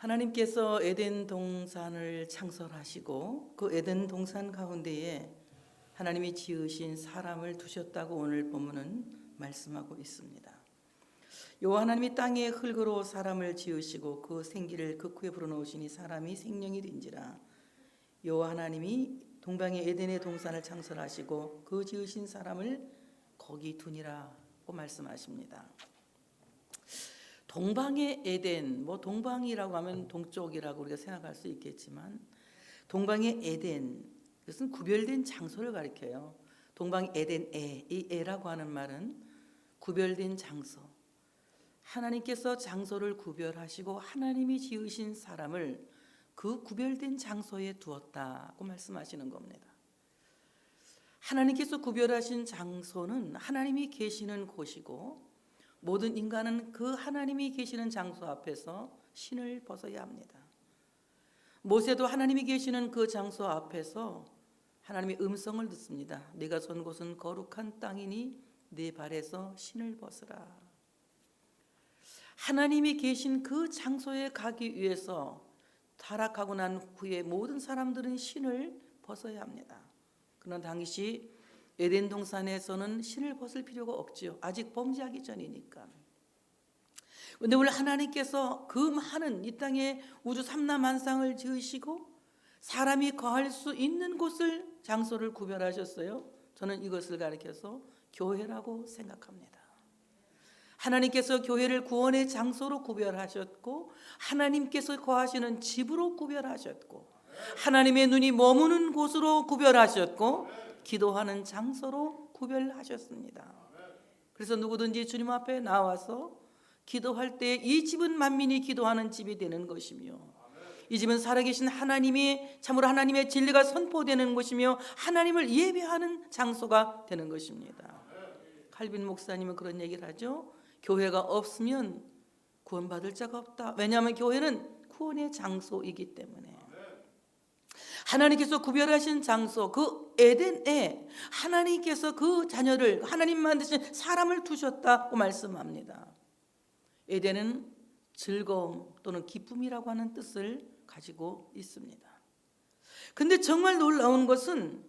하나님께서 에덴 동산을 창설하시고 그 에덴 동산 가운데에 하나님이 지으신 사람을 두셨다고 오늘 본문은 말씀하고 있습니다. 여호와 하나님이 땅의 흙으로 사람을 지으시고 그 생기를 극후에 불어넣으시니 사람이 생명이 된지라. 여호와 하나님이 동방의 에덴의 동산을 창설하시고 그 지으신 사람을 거기 두니라고 말씀하십니다. 동방의 에덴, 동방이라고 하면 동쪽이라고 우리가 생각할 수 있겠지만 동방의 에덴, 이것은 구별된 장소를 가리켜요. 동방 에덴에, 이 에라고 하는 말은 구별된 장소. 하나님께서 장소를 구별하시고 하나님이 지으신 사람을 그 구별된 장소에 두었다고 말씀하시는 겁니다. 하나님께서 구별하신 장소는 하나님이 계시는 곳이고 모든 인간은 그 하나님이 계시는 장소 앞에서 신을 벗어야 합니다. 모세도 하나님이 계시는 그 장소 앞에서 하나님의 음성을 듣습니다. 네가 선 곳은 거룩한 땅이니 네 발에서 신을 벗으라. 하나님이 계신 그 장소에 가기 위해서 타락하고 난 후에 모든 사람들은 신을 벗어야 합니다. 그러나 당시 에덴 동산에서는 신을 벗을 필요가 없지요. 아직 범죄하기 전이니까. 그런데 오늘 하나님께서 그 많은 이 땅에 우주 삼라만상을 지으시고 사람이 거할 수 있는 곳을 장소를 구별하셨어요. 저는 이것을 가리켜서 교회라고 생각합니다. 하나님께서 교회를 구원의 장소로 구별하셨고 하나님께서 거하시는 집으로 구별하셨고 하나님의 눈이 머무는 곳으로 구별하셨고 기도하는 장소로 구별하셨습니다. 그래서 누구든지 주님 앞에 나와서 기도할 때 이 집은 만민이 기도하는 집이 되는 것이며 이 집은 살아계신 하나님이 참으로 하나님의 진리가 선포되는 곳이며 하나님을 예배하는 장소가 되는 것입니다. 칼빈 목사님은 그런 얘기를 하죠. 교회가 없으면 구원받을 자가 없다. 왜냐하면 교회는 구원의 장소이기 때문에. 하나님께서 구별하신 장소, 그 에덴에 하나님께서 그 자녀를 하나님 만드신 사람을 두셨다고 말씀합니다. 에덴은 즐거움 또는 기쁨이라고 하는 뜻을 가지고 있습니다. 근데 정말 놀라운 것은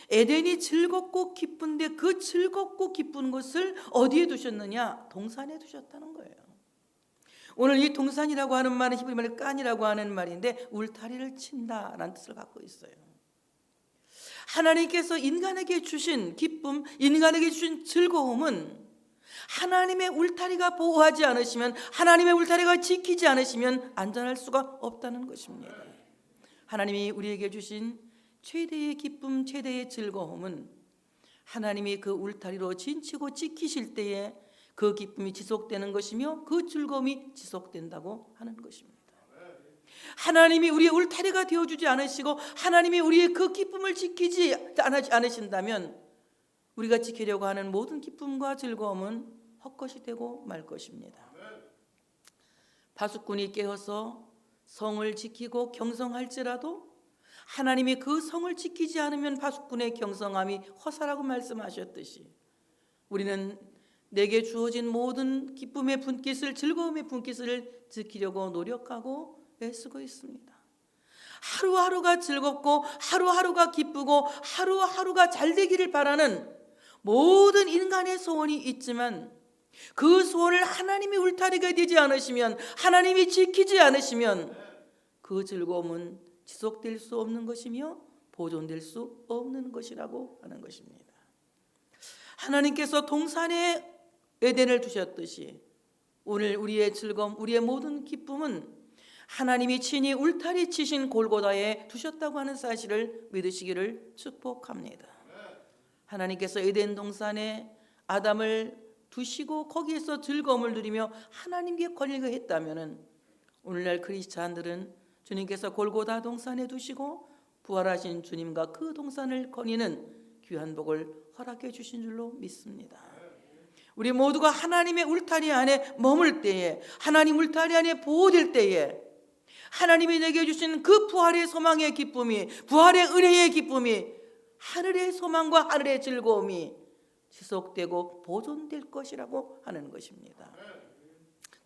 에덴이 즐겁고 기쁜데 그 즐겁고 기쁜 것을 어디에 두셨느냐? 동산에 두셨다는 거예요. 오늘 이 동산이라고 하는 말은 히브리 말로 깐이라고 하는 말인데 울타리를 친다라는 뜻을 갖고 있어요. 하나님께서 인간에게 주신 기쁨, 인간에게 주신 즐거움은 하나님의 울타리가 보호하지 않으시면, 하나님의 울타리가 지키지 않으시면 안전할 수가 없다는 것입니다. 하나님이 우리에게 주신 최대의 기쁨, 최대의 즐거움은 하나님이 그 울타리로 진치고 지키실 때에 그 기쁨이 지속되는 것이며 그 즐거움이 지속된다고 하는 것입니다. 하나님이 우리의 울타리가 되어주지 않으시고 하나님이 우리의 그 기쁨을 지키지 않으신다면 우리가 지키려고 하는 모든 기쁨과 즐거움은 헛것이 되고 말 것입니다. 파수꾼이 깨어서 성을 지키고 경성할지라도 하나님이 그 성을 지키지 않으면 파수꾼의 경성함이 허사라고 말씀하셨듯이 우리는 내게 주어진 모든 기쁨의 분깃을, 즐거움의 분깃을 지키려고 노력하고 애쓰고 있습니다. 하루하루가 즐겁고 하루하루가 기쁘고 하루하루가 잘 되기를 바라는 모든 인간의 소원이 있지만 그 소원을 하나님이 울타리가 되지 않으시면, 하나님이 지키지 않으시면 그 즐거움은 지속될 수 없는 것이며 보존될 수 없는 것이라고 하는 것입니다. 하나님께서 동산에 에덴을 두셨듯이 오늘 우리의 즐거움, 우리의 모든 기쁨은 하나님이 친히 울타리 치신 골고다에 두셨다고 하는 사실을 믿으시기를 축복합니다. 하나님께서 에덴 동산에 아담을 두시고 거기에서 즐거움을 누리며 하나님께 권리가 했다면 오늘날 크리스찬들은 주님께서 골고다 동산에 두시고 부활하신 주님과 그 동산을 거니는 귀한 복을 허락해 주신 줄로 믿습니다. 우리 모두가 하나님의 울타리 안에 머물 때에, 하나님 울타리 안에 보호될 때에 하나님이 내게 주신 그 부활의 소망의 기쁨이, 부활의 은혜의 기쁨이, 하늘의 소망과 하늘의 즐거움이 지속되고 보존될 것이라고 하는 것입니다.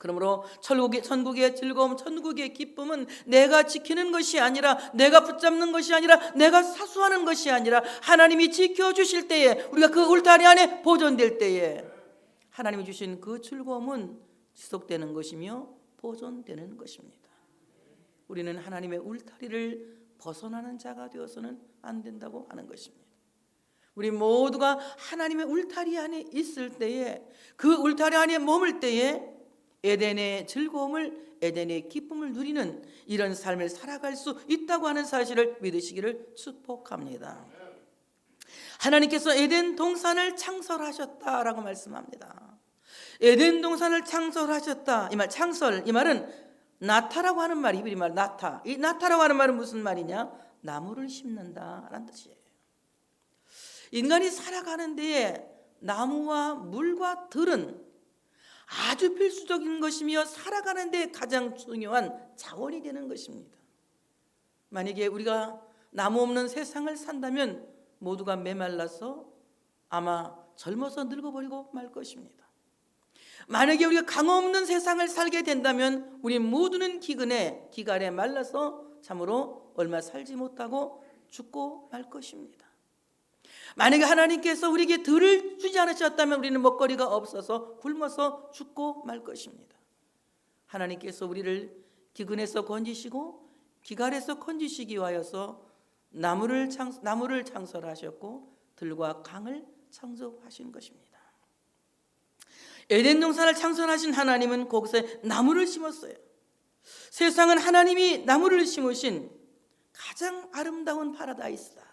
그러므로 천국의 즐거움, 천국의 기쁨은 내가 지키는 것이 아니라, 내가 붙잡는 것이 아니라, 내가 사수하는 것이 아니라 하나님이 지켜주실 때에, 우리가 그 울타리 안에 보존될 때에 하나님이 주신 그 즐거움은 지속되는 것이며 보존되는 것입니다. 우리는 하나님의 울타리를 벗어나는 자가 되어서는 안 된다고 하는 것입니다. 우리 모두가 하나님의 울타리 안에 있을 때에, 그 울타리 안에 머물 때에 에덴의 즐거움을, 에덴의 기쁨을 누리는 이런 삶을 살아갈 수 있다고 하는 사실을 믿으시기를 축복합니다. 하나님께서 에덴 동산을 창설하셨다라고 말씀합니다. 에덴 동산을 창설하셨다, 이 말, 창설, 이 말은 나타라고 하는 말이, 히브리 말 나타. 이 나타라고 하는 말은 무슨 말이냐? 나무를 심는다라는 뜻이에요. 인간이 살아가는 데에 나무와 물과 들은 아주 필수적인 것이며 살아가는 데 가장 중요한 자원이 되는 것입니다. 만약에 우리가 나무 없는 세상을 산다면 모두가 메말라서 아마 젊어서 늙어버리고 말 것입니다. 만약에 우리가 강호 없는 세상을 살게 된다면 우리 모두는 기갈에 말라서 참으로 얼마 살지 못하고 죽고 말 것입니다. 만약에 하나님께서 우리에게 들을 주지 않으셨다면 우리는 먹거리가 없어서 굶어서 죽고 말 것입니다. 하나님께서 우리를 기근에서 건지시고 기갈에서 건지시기 위하여서 나무를 창설하셨고 들과 강을 창조하신 것입니다. 에덴 동산을 창설하신 하나님은 거기서 나무를 심었어요. 세상은 하나님이 나무를 심으신 가장 아름다운 파라다이스다,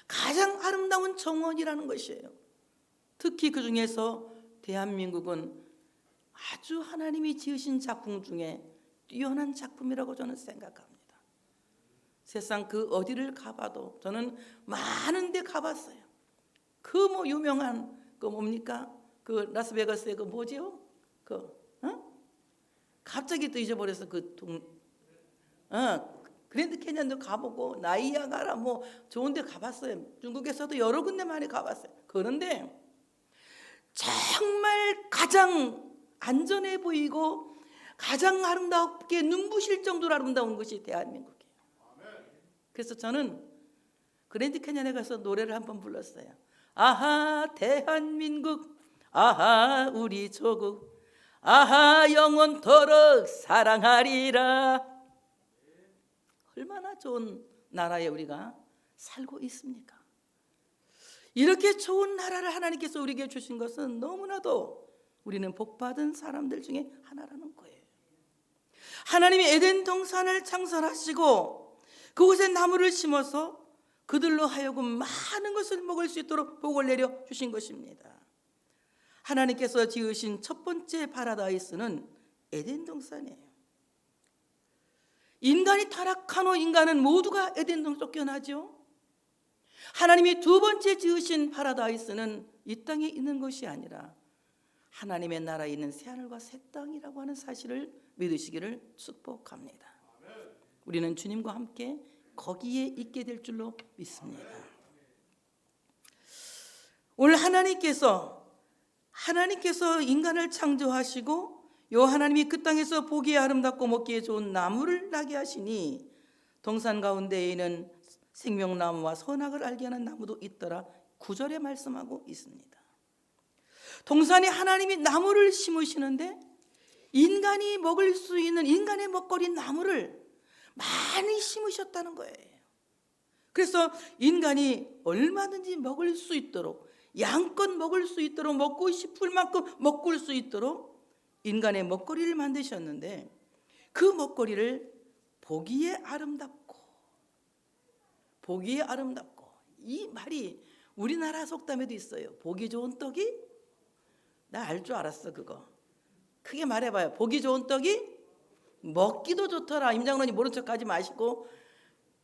가장 아름다운 정원이라는 것이에요. 특히 그 중에서 대한민국은 아주 하나님이 지으신 작품 중에 뛰어난 작품이라고 저는 생각합니다. 세상 그 어디를 가봐도 저는 많은 데 가봤어요. 그 뭐 유명한 그 뭡니까? 그 라스베가스의 그 뭐지요? 갑자기 또 잊어버려서 그랜드 캐년도 가보고 나이아가라 뭐 좋은 데 가봤어요. 중국에서도 여러 군데 많이 가봤어요. 그런데 정말 가장 안전해 보이고 가장 아름답게 눈부실 정도로 아름다운 것이 대한민국이에요. 그래서 저는 그랜드 캐년에 가서 노래를 한번 불렀어요. 아하 대한민국, 아하 우리 조국, 아하 영원토록 사랑하리라. 얼마나 좋은 나라에 우리가 살고 있습니까? 이렇게 좋은 나라를 하나님께서 우리에게 주신 것은 너무나도 우리는 복받은 사람들 중에 하나라는 거예요. 하나님이 에덴 동산을 창설하시고 그곳에 나무를 심어서 그들로 하여금 많은 것을 먹을 수 있도록 복을 내려 주신 것입니다. 하나님께서 지으신 첫 번째 파라다이스는 에덴 동산이에요. 인간이 타락한 후 인간은 모두가 에덴 동산에 쫓겨나죠. 하나님이 두 번째 지으신 파라다이스는 이 땅에 있는 것이 아니라 하나님의 나라에 있는 새하늘과 새 땅이라고 하는 사실을 믿으시기를 축복합니다. 우리는 주님과 함께 거기에 있게 될 줄로 믿습니다. 오늘 하나님께서 인간을 창조하시고 요 하나님이 그 땅에서 보기에 아름답고 먹기에 좋은 나무를 나게 하시니 동산 가운데에는 생명나무와 선악을 알게 하는 나무도 있더라 9절에 말씀하고 있습니다. 동산에 하나님이 나무를 심으시는데 인간이 먹을 수 있는 인간의 먹거리 나무를 많이 심으셨다는 거예요. 그래서 인간이 얼마든지 먹을 수 있도록 양껏 먹을 수 있도록 먹고 싶을 만큼 먹을 수 있도록 인간의 먹거리를 만드셨는데 그 먹거리를 보기에 아름답고 이 말이 우리나라 속담에도 있어요. 보기 좋은 떡이 나 알 줄 알았어. 그거 크게 말해봐요. 보기 좋은 떡이 먹기도 좋더라. 임장로님 모른 척하지 마시고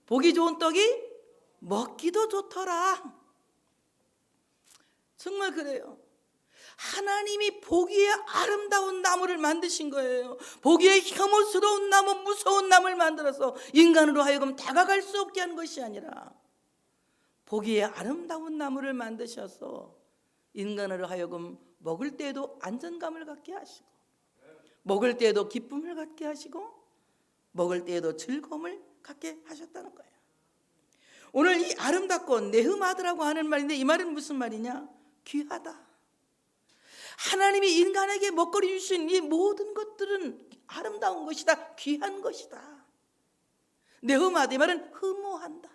보기 좋은 떡이 먹기도 좋더라. 정말 그래요. 하나님이 보기에 아름다운 나무를 만드신 거예요. 보기에 혐오스러운 나무, 무서운 나무를 만들어서 인간으로 하여금 다가갈 수 없게 한 것이 아니라 보기에 아름다운 나무를 만드셔서 인간으로 하여금 먹을 때에도 안전감을 갖게 하시고 먹을 때에도 기쁨을 갖게 하시고 먹을 때에도 즐거움을 갖게 하셨다는 거예요. 오늘 이 아름답고 네흐마드라고 하는 말인데 이 말은 무슨 말이냐? 귀하다. 하나님이 인간에게 먹거리 주신 이 모든 것들은 아름다운 것이다. 귀한 것이다. 네흐마드, 이 말은 흠모한다.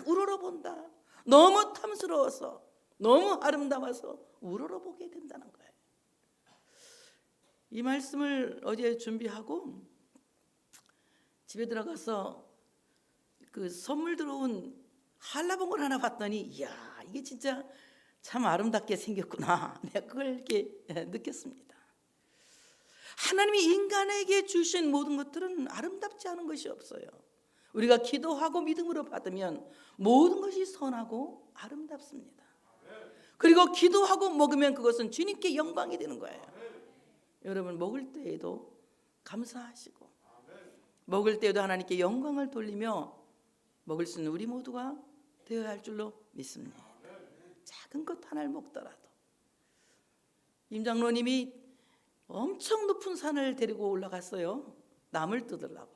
우러러본다. 너무 탐스러워서, 너무 아름다워서 우러러보게 된다는 거예요. 이 말씀을 어제 준비하고 집에 들어가서 그 선물 들어온 한라봉을 하나 봤더니 이야, 이게 진짜 참 아름답게 생겼구나. 내가 그걸 이렇게 느꼈습니다. 하나님이 인간에게 주신 모든 것들은 아름답지 않은 것이 없어요. 우리가 기도하고 믿음으로 받으면 모든 것이 선하고 아름답습니다. 그리고 기도하고 먹으면 그것은 주님께 영광이 되는 거예요. 여러분, 먹을 때에도 감사하시고 먹을 때에도 하나님께 영광을 돌리며 먹을 수 있는 우리 모두가 되어야 할 줄로 믿습니다. 작은 것 하나를 먹더라도. 임 장로님이 엄청 높은 산을 데리고 올라갔어요. 나물 뜯으려고.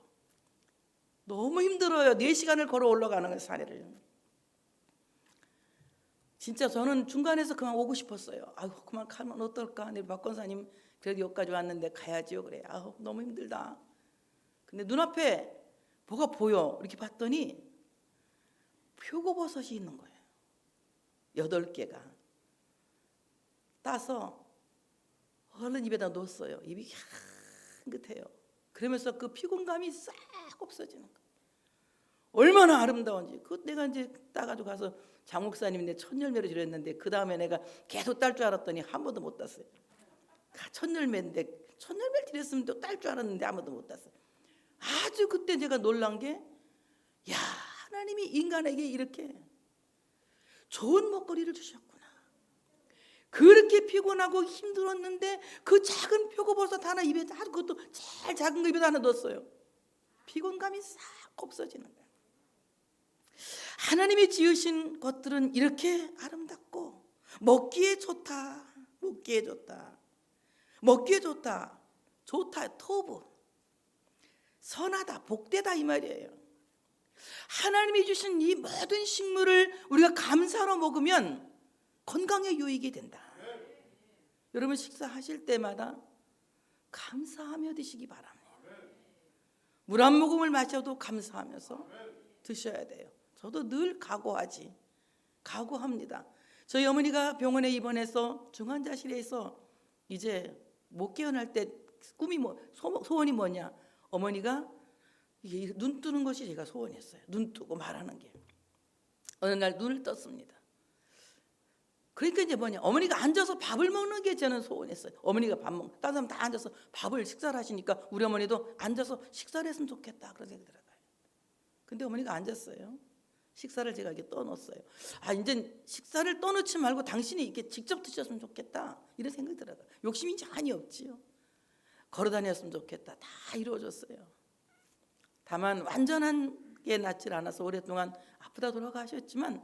너무 힘들어요. 4시간을 걸어 올라가는 거예요, 산에를. 진짜 저는 중간에서 그만 오고 싶었어요. 아유, 그만 가면 어떨까? 내 박권사님 그래도 여기까지 왔는데 가야지요. 그래. 아우, 너무 힘들다. 근데 눈앞에 뭐가 보여. 이렇게 봤더니 표고버섯이 있는 거예요. 8개가. 따서 얼른 입에다 넣었어요. 입이 향긋해요. 그러면서 그 피곤감이 싹 없어지는 거예요. 얼마나 아름다운지. 그 내가 이제 따가지고 가서 장 목사님인데 첫 열매를 드렸는데 그 다음에 내가 계속 딸 줄 알았더니 한 번도 못 땄어요. 첫 열매인데 첫 열매를 드렸으면 또 딸 줄 알았는데 아무도 못 땄어요. 아주 그때 제가 놀란 게, 야, 하나님이 인간에게 이렇게 좋은 먹거리를 주셨구나. 그렇게 피곤하고 힘들었는데 그 작은 표고버섯 하나 입에 다, 그것도 제일 작은 거 입에 하나 넣었어요. 피곤감이 싹 없어지는 거예요. 하나님이 지으신 것들은 이렇게 아름답고 먹기에 좋다. 먹기에 좋다. 먹기에 좋다. 좋다. 토부. 선하다. 복되다 이 말이에요. 하나님이 주신 이 모든 식물을 우리가 감사로 먹으면 건강에 유익이 된다. 여러분, 식사하실 때마다 감사하며 드시기 바랍니다. 물 한 모금을 마셔도 감사하면서 드셔야 돼요. 저도 늘 각오합니다. 저희 어머니가 병원에 입원해서 중환자실에서 이제 못 깨어날 때 꿈이 소원이 뭐냐? 어머니가 이게 눈 뜨는 것이 제가 소원이었어요. 눈 뜨고 말하는 게. 어느 날 눈을 떴습니다. 그러니까 이제 뭐냐? 어머니가 앉아서 밥을 먹는 게 저는 소원했어요. 어머니가 다른 사람 다 앉아서 식사를 하시니까 우리 어머니도 앉아서 식사를 했으면 좋겠다 그런 생각이 들어요. 근데 어머니가 앉았어요. 식사를 제가 이렇게 떠놓았어요. 아, 이제 식사를 떠놓지 말고 당신이 이렇게 직접 드셨으면 좋겠다 이런 생각이 들어요. 욕심이 전혀 없지요. 걸어다녔으면 좋겠다. 다 이루어졌어요. 다만 완전한 게 낫질 않아서 오랫동안 아프다 돌아가셨지만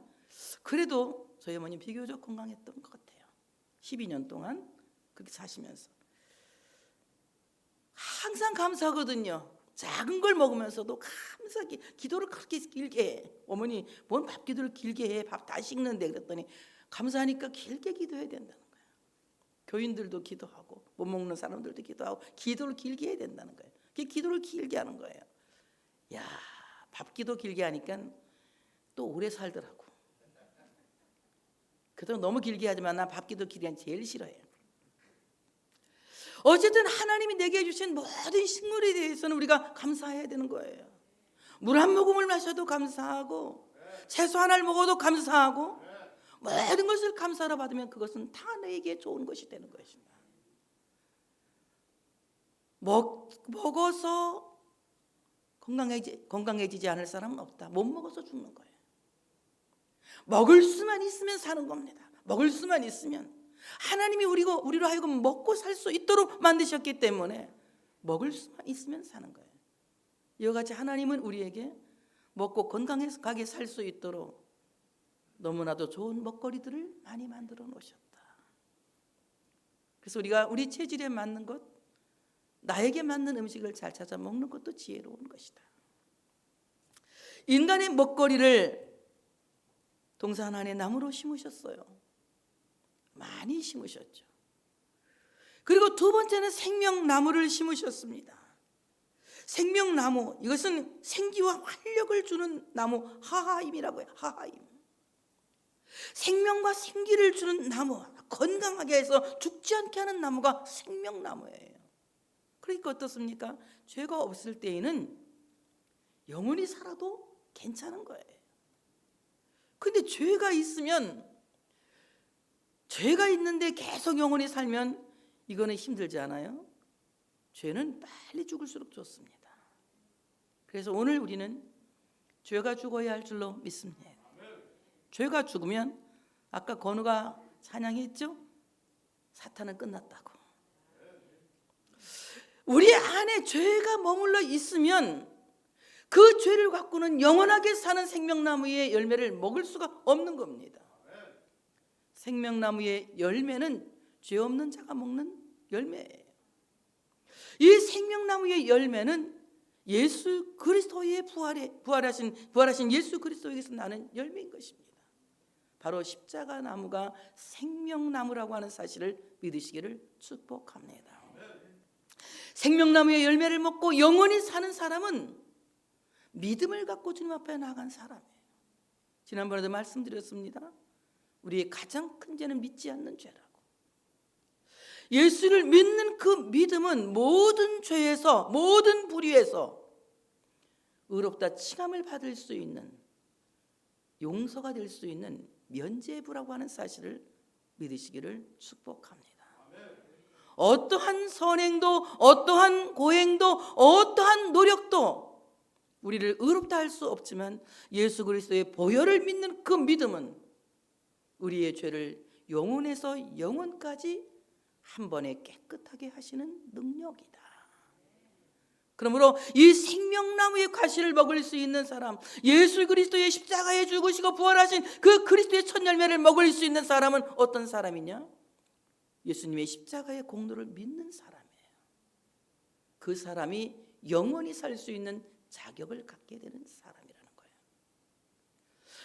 그래도 저희 어머니 비교적 건강했던 것 같아요. 12년 동안 그렇게 사시면서 항상 감사하거든요. 작은 걸 먹으면서도 감사하게 기도를 그렇게 길게 해. 어머니 뭔 밥 기도를 길게 해. 밥 다 식는데 그랬더니 감사하니까 길게 기도해야 된다는 거예요. 교인들도 기도하고 못 먹는 사람들도 기도하고 기도를 길게 해야 된다는 거예요. 그게 기도를 길게 하는 거예요. 야, 밥 기도 길게 하니까 또 오래 살더라고. 그래도 너무 길게 하지만 난 밥 기도 길게 하는 제일 싫어해요. 어쨌든 하나님이 내게 주신 모든 식물에 대해서는 우리가 감사해야 되는 거예요. 물 한 모금을 마셔도 감사하고 채소 하나를 먹어도 감사하고 모든 것을 감사로 받으면 그것은 다 너에게 좋은 것이 되는 것입니다. 먹어서 건강해지지 않을 사람은 없다. 못 먹어서 죽는 거예요. 먹을 수만 있으면 사는 겁니다. 먹을 수만 있으면 하나님이 우리로 하여금 먹고 살 수 있도록 만드셨기 때문에 먹을 수만 있으면 사는 거예요. 이와 같이 하나님은 우리에게 먹고 건강하게 살 수 있도록 너무나도 좋은 먹거리들을 많이 만들어 놓으셨다. 그래서 우리가 우리 체질에 맞는 것, 나에게 맞는 음식을 잘 찾아 먹는 것도 지혜로운 것이다. 인간의 먹거리를 동산 안에 나무로 심으셨어요. 많이 심으셨죠. 그리고 두 번째는 생명나무를 심으셨습니다. 생명나무, 이것은 생기와 활력을 주는 나무, 하하임이라고 해요. 하하임. 생명과 생기를 주는 나무, 건강하게 해서 죽지 않게 하는 나무가 생명나무예요. 그러니까 어떻습니까? 죄가 없을 때에는 영원히 살아도 괜찮은 거예요. 근데 죄가 있으면, 죄가 있는데 계속 영원히 살면 이거는 힘들지 않아요? 죄는 빨리 죽을수록 좋습니다. 그래서 오늘 우리는 죄가 죽어야 할 줄로 믿습니다. 죄가 죽으면 아까 건우가 찬양했죠? 사탄은 끝났다고. 우리 안에 죄가 머물러 있으면 그 죄를 갖고는 영원하게 사는 생명나무의 열매를 먹을 수가 없는 겁니다. 생명나무의 열매는 죄 없는 자가 먹는 열매예요. 이 생명나무의 열매는 예수 그리스도의 부활하신 예수 그리스도에게서 나는 열매인 것입니다. 바로 십자가 나무가 생명나무라고 하는 사실을 믿으시기를 축복합니다. 생명나무의 열매를 먹고 영원히 사는 사람은 믿음을 갖고 주님 앞에 나아간 사람이에요. 지난번에도 말씀드렸습니다. 우리의 가장 큰 죄는 믿지 않는 죄라고. 예수를 믿는 그 믿음은 모든 죄에서, 모든 불의에서 의롭다 칭함을 받을 수 있는, 용서가 될 수 있는 면죄부라고 하는 사실을 믿으시기를 축복합니다. 어떠한 선행도, 어떠한 고행도, 어떠한 노력도 우리를 의롭다 할 수 없지만 예수 그리스도의 보혈을 믿는 그 믿음은 우리의 죄를 영원에서 영원까지 한 번에 깨끗하게 하시는 능력이다. 그러므로 이 생명나무의 과실을 먹을 수 있는 사람, 예수 그리스도의 십자가에 죽으시고 부활하신 그 그리스도의 첫 열매를 먹을 수 있는 사람은 어떤 사람이냐? 예수님의 십자가의 공로를 믿는 사람이에요. 그 사람이 영원히 살 수 있는 자격을 갖게 되는 사람이라는 거예요.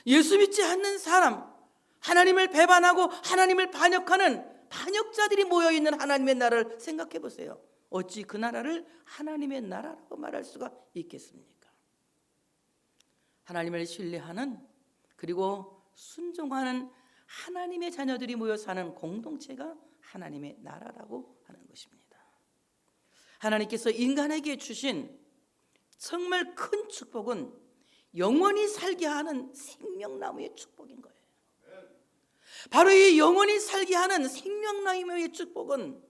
예수 믿지 않는 사람, 하나님을 배반하고 하나님을 반역하는 반역자들이 모여있는 하나님의 나라를 생각해 보세요. 어찌 그 나라를 하나님의 나라라고 말할 수가 있겠습니까? 하나님을 신뢰하는, 그리고 순종하는 하나님의 자녀들이 모여 사는 공동체가 하나님의 나라라고 하는 것입니다. 하나님께서 인간에게 주신 정말 큰 축복은 영원히 살게 하는 생명나무의 축복인 거예요. 바로 이 영원히 살게 하는 생명나무의 축복은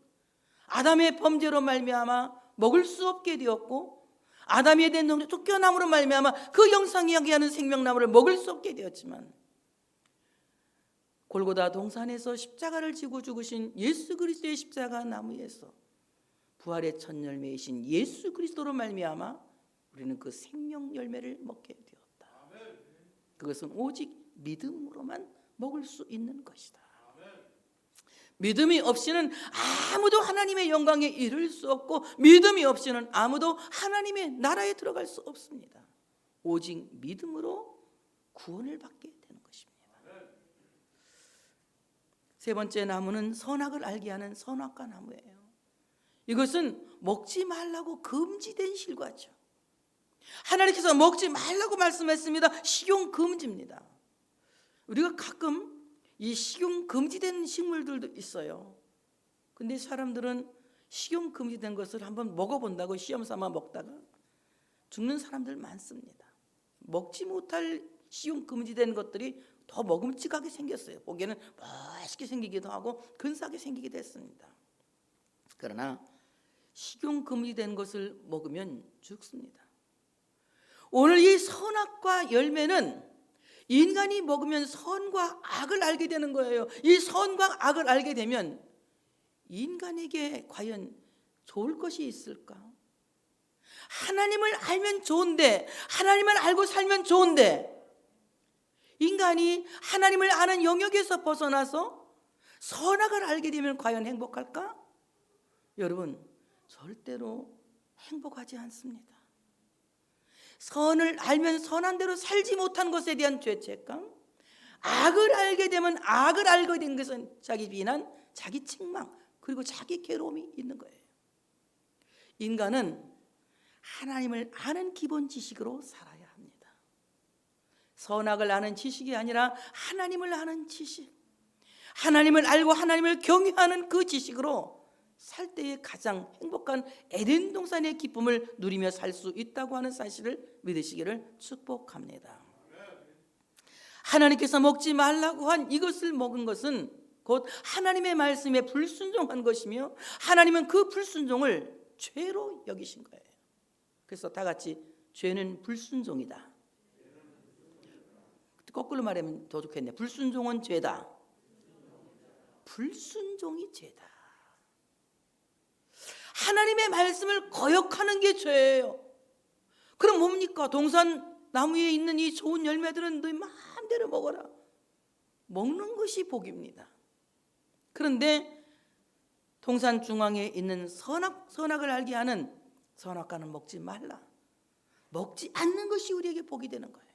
아담의 범죄로 말미암아 먹을 수 없게 되었고, 아담이 에덴 동산 쫓겨남으로 말미암아 그 영상이 이야기하는 생명나무를 먹을 수 없게 되었지만, 골고다 동산에서 십자가를 지고 죽으신 예수 그리스도의 십자가 나무에서 부활의 첫 열매이신 예수 그리스도로 말미암아 우리는 그 생명 열매를 먹게 되었다. 그것은 오직 믿음으로만 먹을 수 있는 것이다. 믿음이 없이는 아무도 하나님의 영광에 이를 수 없고, 믿음이 없이는 아무도 하나님의 나라에 들어갈 수 없습니다. 오직 믿음으로 구원을 받게 되는 것입니다. 세 번째 나무는 선악을 알게 하는 선악과 나무예요. 이것은 먹지 말라고 금지된 실과죠. 하나님께서 먹지 말라고 말씀했습니다. 식용 금지입니다. 우리가 가끔 이 식용 금지된 식물들도 있어요. 근데 사람들은 식용 금지된 것을 한번 먹어본다고 시험 삼아 먹다가 죽는 사람들 많습니다. 먹지 못할 식용 금지된 것들이 더 먹음직하게 생겼어요. 보기에는 멋있게 생기기도 하고 근사하게 생기기도 했습니다. 그러나 식용 금지된 것을 먹으면 죽습니다. 오늘 이 선악과 열매는 인간이 먹으면 선과 악을 알게 되는 거예요. 이 선과 악을 알게 되면 인간에게 과연 좋을 것이 있을까? 하나님을 알면 좋은데, 하나님을 알고 살면 좋은데, 인간이 하나님을 아는 영역에서 벗어나서 선악을 알게 되면 과연 행복할까? 여러분, 절대로 행복하지 않습니다. 선을 알면 선한 대로 살지 못한 것에 대한 죄책감, 악을 알게 되면 악을 알게 된 것은 자기 비난, 자기 책망, 그리고 자기 괴로움이 있는 거예요. 인간은 하나님을 아는 기본 지식으로 살아야 합니다. 선악을 아는 지식이 아니라 하나님을 아는 지식, 하나님을 알고 하나님을 경외하는 그 지식으로 살 때에 가장 행복한 에덴 동산의 기쁨을 누리며 살 수 있다고 하는 사실을 믿으시기를 축복합니다. 하나님께서 먹지 말라고 한 이것을 먹은 것은 곧 하나님의 말씀에 불순종한 것이며 하나님은 그 불순종을 죄로 여기신 거예요. 그래서 다 같이 죄는 불순종이다. 거꾸로 말하면 더 좋겠네. 불순종은 죄다. 불순종이 죄다. 하나님의 말씀을 거역하는 게 죄예요. 그럼 뭡니까? 동산 나무에 있는 이 좋은 열매들은 너희 마음대로 먹어라. 먹는 것이 복입니다. 그런데 동산 중앙에 있는 선악을 알게 하는 선악과는 먹지 말라. 먹지 않는 것이 우리에게 복이 되는 거예요.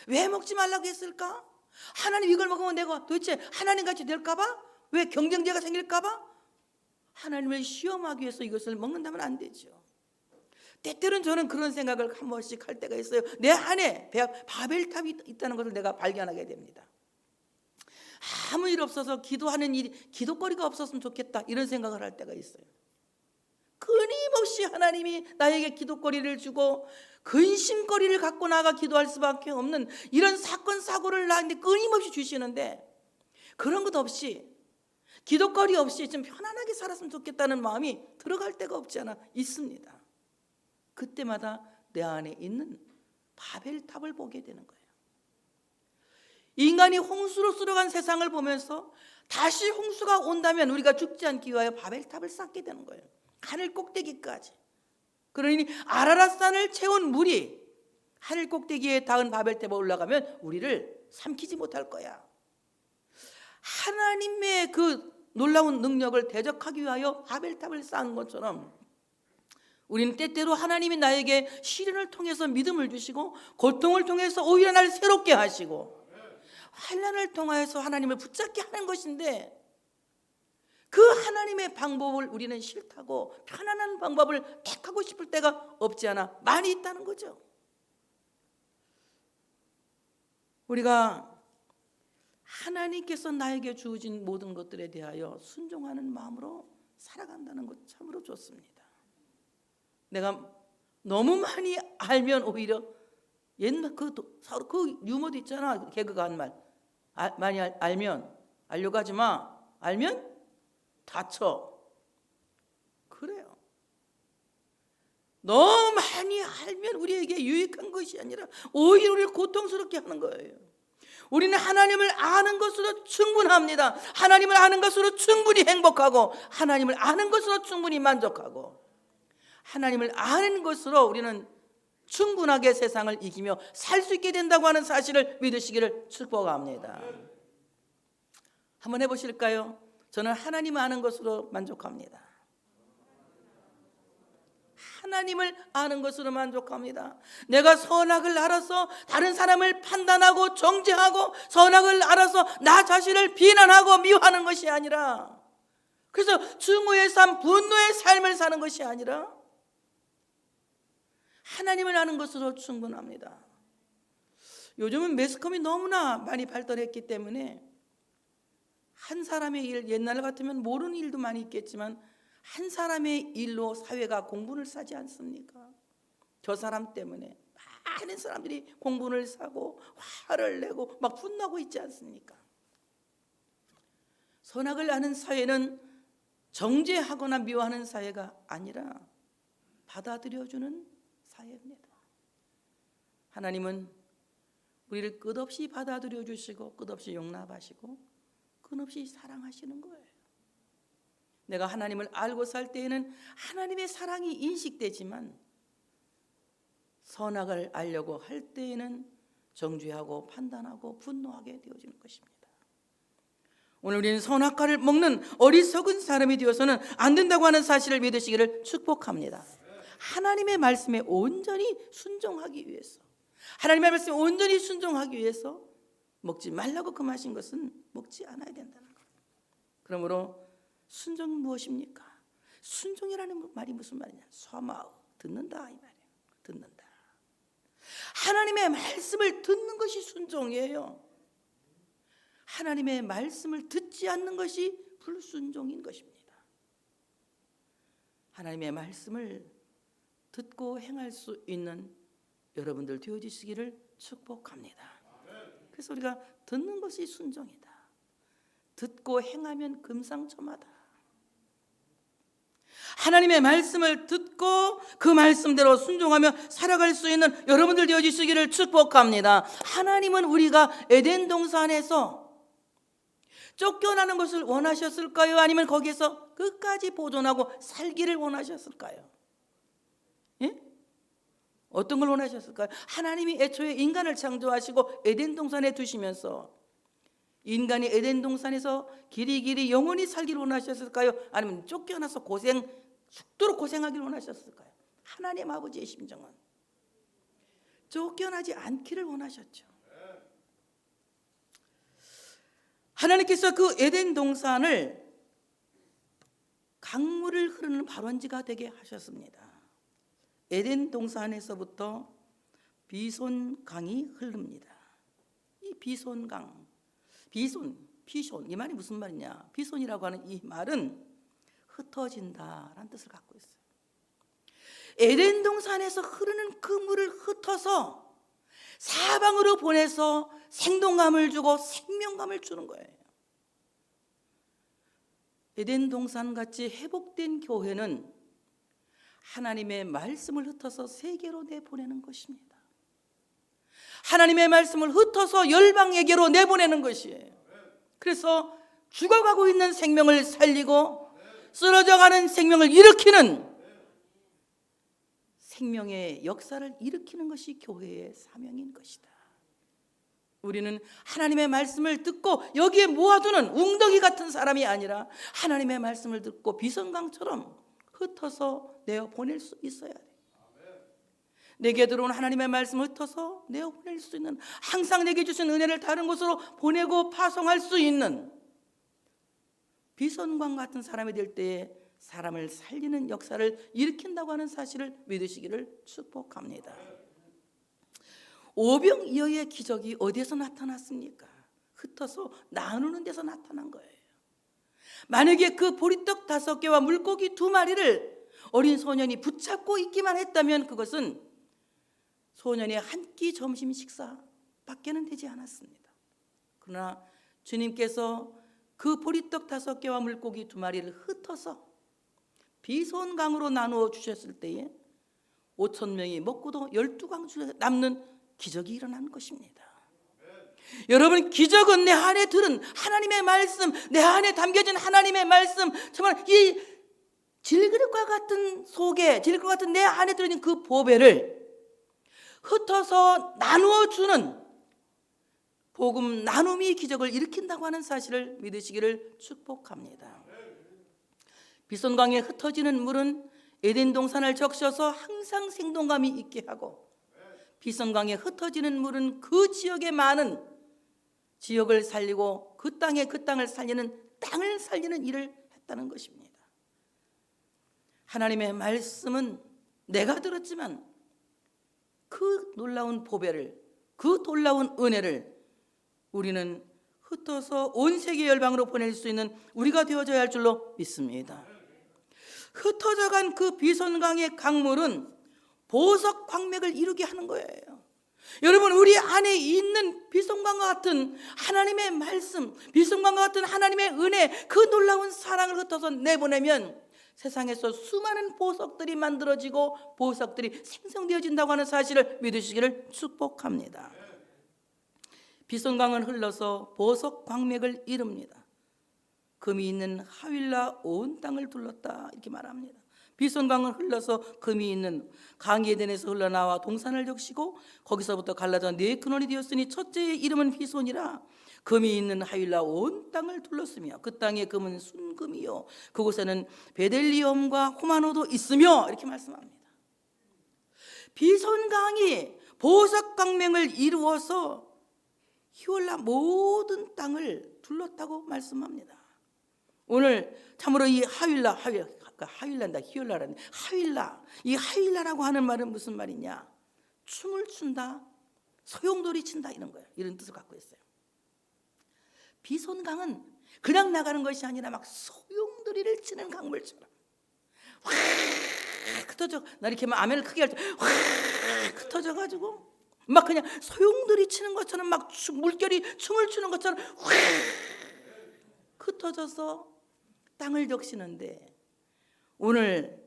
왜 먹지 말라고 했을까? 하나님 이걸 먹으면 내가 도대체 하나님같이 될까 봐? 왜 경쟁자가 생길까 봐? 하나님을 시험하기 위해서 이것을 먹는다면 안 되죠. 때때로는 저는 그런 생각을 한 번씩 할 때가 있어요. 내 안에 바벨탑이 있다는 것을 내가 발견하게 됩니다. 아무 일 없어서 기도하는 일이 기도거리가 없었으면 좋겠다 이런 생각을 할 때가 있어요. 끊임없이 하나님이 나에게 기도거리를 주고 근심거리를 갖고 나가 기도할 수밖에 없는 이런 사건 사고를 나한테 끊임없이 주시는데 그런 것 없이 기도거리 없이 좀 편안하게 살았으면 좋겠다는 마음이 들어갈 때가 없지 않아 있습니다. 그때마다 내 안에 있는 바벨탑을 보게 되는 거예요. 인간이 홍수로 쓸어간 세상을 보면서 다시 홍수가 온다면 우리가 죽지 않기 위하여 바벨탑을 쌓게 되는 거예요. 하늘 꼭대기까지. 그러니 아라랏산을 채운 물이 하늘 꼭대기에 닿은 바벨탑에 올라가면 우리를 삼키지 못할 거야. 하나님의 그 놀라운 능력을 대적하기 위하여 바벨탑을 쌓은 것처럼 우리는 때때로 하나님이 나에게 시련을 통해서 믿음을 주시고 고통을 통해서 오히려 나를 새롭게 하시고 환난을 통하여서 하나님을 붙잡게 하는 것인데 그 하나님의 방법을 우리는 싫다고 편안한 방법을 택하고 싶을 때가 없지 않아 많이 있다는 거죠. 우리가 하나님께서 나에게 주어진 모든 것들에 대하여 순종하는 마음으로 살아간다는 것 참으로 좋습니다. 내가 너무 많이 알면 오히려 옛날 그 유머도 있잖아. 개그가 한 말. 많이 알면 알려고 하지 마. 알면 다쳐. 그래요. 너무 많이 알면 우리에게 유익한 것이 아니라 오히려 우리를 고통스럽게 하는 거예요. 우리는 하나님을 아는 것으로 충분합니다. 하나님을 아는 것으로 충분히 행복하고 하나님을 아는 것으로 충분히 만족하고 하나님을 아는 것으로 우리는 충분하게 세상을 이기며 살 수 있게 된다고 하는 사실을 믿으시기를 축복합니다. 한번 해보실까요? 저는 하나님 아는 것으로 만족합니다. 하나님을 아는 것으로 만족합니다. 내가 선악을 알아서 다른 사람을 판단하고 정죄하고 선악을 알아서 나 자신을 비난하고 미워하는 것이 아니라 그래서 증오의 삶, 분노의 삶을 사는 것이 아니라 하나님을 아는 것으로 충분합니다. 요즘은 매스컴이 너무나 많이 발달했기 때문에 한 사람의 일, 옛날 같으면 모르는 일도 많이 있겠지만 한 사람의 일로 사회가 공분을 사지 않습니까? 저 사람 때문에 많은 사람들이 공분을 사고 화를 내고 막 분노하고 있지 않습니까? 선악을 아는 사회는 정죄하거나 미워하는 사회가 아니라 받아들여주는 사회입니다. 하나님은 우리를 끝없이 받아들여 주시고 끝없이 용납하시고 끝없이 사랑하시는 거예요. 내가 하나님을 알고 살 때에는 하나님의 사랑이 인식되지만 선악을 알려고 할 때에는 정죄하고 판단하고 분노하게 되어지는 것입니다. 오늘 우리는 선악과를 먹는 어리석은 사람이 되어서는 안 된다고 하는 사실을 믿으시기를 축복합니다. 하나님의 말씀에 온전히 순종하기 위해서, 하나님의 말씀에 온전히 순종하기 위해서 먹지 말라고 금하신 것은 먹지 않아야 된다는 것. 그러므로 순종은 무엇입니까? 순종이라는 말이 무슨 말이냐? 소마우, 듣는다 이 말이에요. 듣는다. 하나님의 말씀을 듣는 것이 순종이에요. 하나님의 말씀을 듣지 않는 것이 불순종인 것입니다. 하나님의 말씀을 듣고 행할 수 있는 여러분들 되어주시기를 축복합니다. 그래서 우리가 듣는 것이 순종이다. 듣고 행하면 금상첨화다. 하나님의 말씀을 듣고 그 말씀대로 순종하며 살아갈 수 있는 여러분들 되어주시기를 축복합니다. 하나님은 우리가 에덴 동산에서 쫓겨나는 것을 원하셨을까요? 아니면 거기에서 끝까지 보존하고 살기를 원하셨을까요? 예? 어떤 걸 원하셨을까요? 하나님이 애초에 인간을 창조하시고 에덴 동산에 두시면서 인간이 에덴 동산에서 길이길이 영원히 살기를 원하셨을까요? 아니면 쫓겨나서 죽도록 고생하기를 원하셨을까요? 하나님 아버지의 심정은 쫓겨나지 않기를 원하셨죠. 하나님께서 그 에덴 동산을 강물을 흐르는 발원지가 되게 하셨습니다. 에덴 동산에서부터 비손강이 흐릅니다. 이 비손강, 비손 이 말이 무슨 말이냐? 비손이라고 하는 이 말은 흩어진다라는 뜻을 갖고 있어요. 에덴 동산에서 흐르는 그 물을 흩어서 사방으로 보내서 생동감을 주고 생명감을 주는 거예요. 에덴 동산같이 회복된 교회는 하나님의 말씀을 흩어서 세계로 내보내는 것입니다. 하나님의 말씀을 흩어서 열방에게로 내보내는 것이에요. 그래서 죽어가고 있는 생명을 살리고 쓰러져가는 생명을 일으키는, 생명의 역사를 일으키는 것이 교회의 사명인 것이다. 우리는 하나님의 말씀을 듣고 여기에 모아두는 웅덩이 같은 사람이 아니라 하나님의 말씀을 듣고 비선강처럼 흩어서 내어보낼 수 있어야 돼. 내게 들어온 하나님의 말씀을 흩어서 내어보낼 수 있는, 항상 내게 주신 은혜를 다른 곳으로 보내고 파송할 수 있는 비선광 같은 사람이 될 때에 사람을 살리는 역사를 일으킨다고 하는 사실을 믿으시기를 축복합니다. 오병이어의 기적이 어디에서 나타났습니까? 흩어서 나누는 데서 나타난 거예요. 만약에 그 보리떡 5개와 물고기 2마리를 어린 소년이 붙잡고 있기만 했다면 그것은 소년의 한 끼 점심 식사밖에는 되지 않았습니다. 그러나 주님께서 그 보리떡 5개와 물고기 2마리를 흩어서 비손강으로 나누어 주셨을 때에 5,000명이 먹고도 12광 중에 남는 기적이 일어난 것입니다. 여러분, 기적은 내 안에 들은 하나님의 말씀, 내 안에 담겨진 하나님의 말씀, 정말 이 질그릇과 같은 속에, 질그릇 같은 내 안에 들어있는 그 보배를 흩어서 나누어 주는 복음 나눔이 기적을 일으킨다고 하는 사실을 믿으시기를 축복합니다. 비손강에 흩어지는 물은 에덴 동산을 적셔서 항상 생동감이 있게 하고, 비손강에 흩어지는 물은 그 지역의 많은 지역을 살리고 그 땅을 살리는, 땅을 살리는 일을 했다는 것입니다. 하나님의 말씀은 내가 들었지만 그 놀라운 보배를, 그 놀라운 은혜를 우리는 흩어서 온 세계 열방으로 보낼 수 있는 우리가 되어져야 할 줄로 믿습니다. 흩어져간 그 비손강의 강물은 보석 광맥을 이루게 하는 거예요. 여러분, 우리 안에 있는 비손강과 같은 하나님의 말씀, 비손강과 같은 하나님의 은혜, 그 놀라운 사랑을 흩어서 내보내면 세상에서 수많은 보석들이 만들어지고 보석들이 생성되어진다고 하는 사실을 믿으시기를 축복합니다. 비손강을 흘러서 보석 광맥을 이룹니다. 금이 있는 하윌라 온 땅을 둘렀다, 이렇게 말합니다. 비손강을 흘러서 금이 있는 강에덴에서 흘러나와 동산을 적시고 거기서부터 갈라져 4근원이 되었으니 첫째의 이름은 비손이라. 금이 있는 하윌라 온 땅을 둘렀으며 그 땅의 금은 순금이요 그곳에는 베델리엄과 호마노도 있으며 이렇게 말씀합니다. 비손강이 보석 강맹을 이루어서 히올라 모든 땅을 둘렀다고 말씀합니다. 오늘 참으로 이 하윌라란다 히올라라는 하윌라, 이 하윌라라고 하는 말은 무슨 말이냐? 춤을 춘다, 소용돌이 친다 이런 거예요. 이런 뜻을 갖고 있어요. 비손강은 그냥 나가는 것이 아니라 막 소용돌이를 치는 강물처럼 확 흩어져. 나 이렇게 막 아멘을 크게 할 때 확 흩어져가지고 막 그냥 소용돌이 치는 것처럼 막 물결이 춤을 추는 것처럼 확 흩어져서 땅을 적시는데 오늘